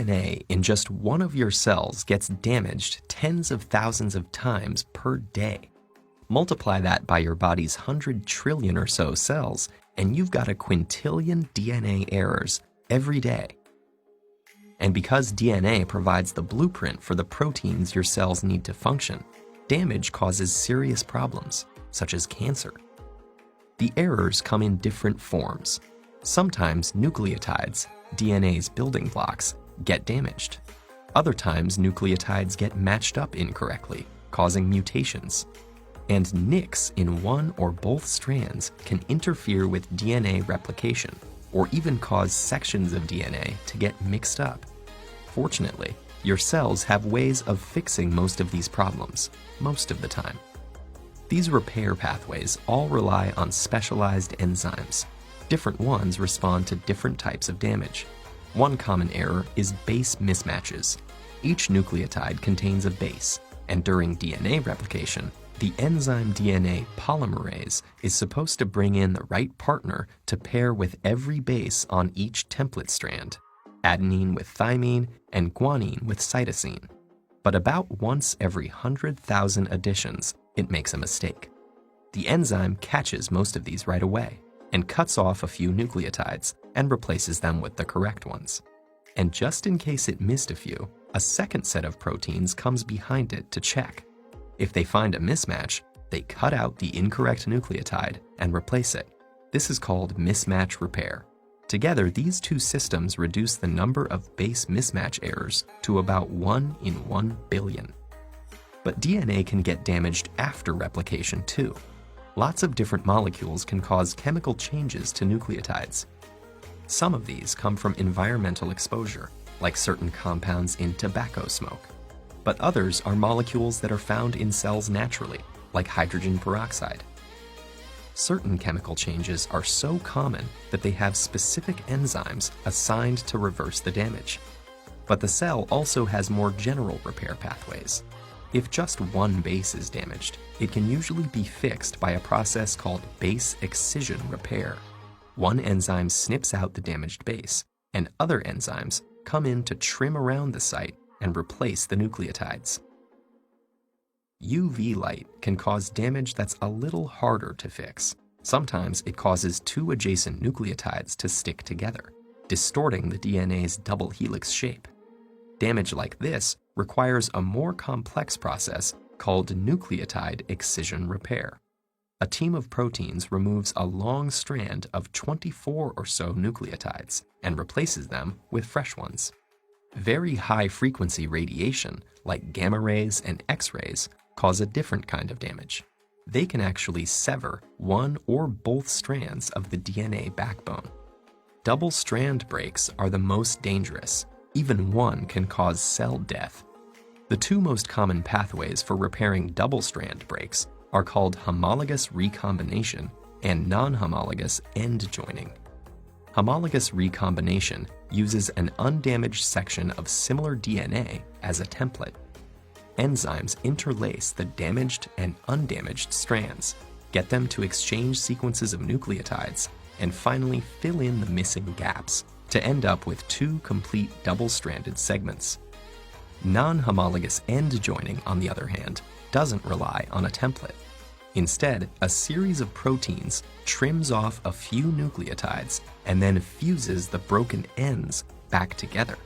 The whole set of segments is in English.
DNA in just one of your cells gets damaged tens of thousands of times per day. Multiply that by your body's 100 trillion or so cells, and you've got a quintillion DNA errors every day. And because DNA provides the blueprint for the proteins your cells need to function, damage causes serious problems, such as cancer. The errors come in different forms. Sometimes nucleotides, DNA's building blocks, get damaged. Other times nucleotides get matched up incorrectly, causing mutations. And nicks in one or both strands can interfere with DNA replication, or even cause sections of DNA to get mixed up. Fortunately, your cells have ways of fixing most of these problems, most of the time. These repair pathways all rely on specialized enzymes. Different ones respond to different types of damage. One common error is base mismatches. Each nucleotide contains a base, and during DNA replication, the enzyme DNA polymerase is supposed to bring in the right partner to pair with every base on each template strand, adenine with thymine and guanine with cytosine. But about once every 100,000 additions, it makes a mistake. The enzyme catches most of these right away and cuts off a few nucleotides and replaces them with the correct ones. And just in case it missed a few, a second set of proteins comes behind it to check. If they find a mismatch, they cut out the incorrect nucleotide and replace it. This is called mismatch repair. Together, these two systems reduce the number of base mismatch errors to about 1 in 1 billion. But DNA can get damaged after replication too. Lots of different molecules can cause chemical changes to nucleotides. Some of these come from environmental exposure, like certain compounds in tobacco smoke. But others are molecules that are found in cells naturally, like hydrogen peroxide. Certain chemical changes are so common that they have specific enzymes assigned to reverse the damage. But the cell also has more general repair pathways. If just one base is damaged, it can usually be fixed by a process called base excision repair. One enzyme snips out the damaged base, and other enzymes come in to trim around the site and replace the nucleotides. UV light can cause damage that's a little harder to fix. Sometimes it causes two adjacent nucleotides to stick together, distorting the DNA's double helix shape. Damage like this requires a more complex process called nucleotide excision repair. A team of proteins removes a long strand of 24 or so nucleotides and replaces them with fresh ones. Very high-frequency radiation, like gamma rays and X-rays, cause a different kind of damage. They can actually sever one or both strands of the DNA backbone. Double-strand breaks are the most dangerous. Even one can cause cell death. The two most common pathways for repairing double-strand breaks are called homologous recombination and non-homologous end joining. Homologous recombination uses an undamaged section of similar DNA as a template. Enzymes interlace the damaged and undamaged strands, get them to exchange sequences of nucleotides, and finally fill in the missing gaps to end up with two complete double-stranded segments. Non-homologous end joining, on the other hand, doesn't rely on a template. Instead, a series of proteins trims off a few nucleotides and then fuses the broken ends back together.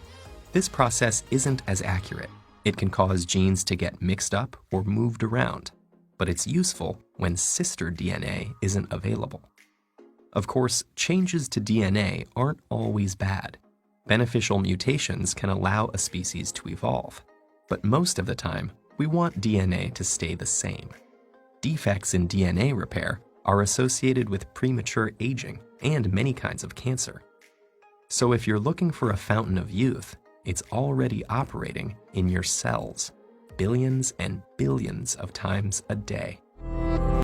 This process isn't as accurate. It can cause genes to get mixed up or moved around, but it's useful when sister DNA isn't available. Of course, changes to DNA aren't always bad. Beneficial mutations can allow a species to evolve, but most of the time, we want DNA to stay the same. Defects in DNA repair are associated with premature aging and many kinds of cancer. So if you're looking for a fountain of youth, it's already operating in your cells, billions and billions of times a day.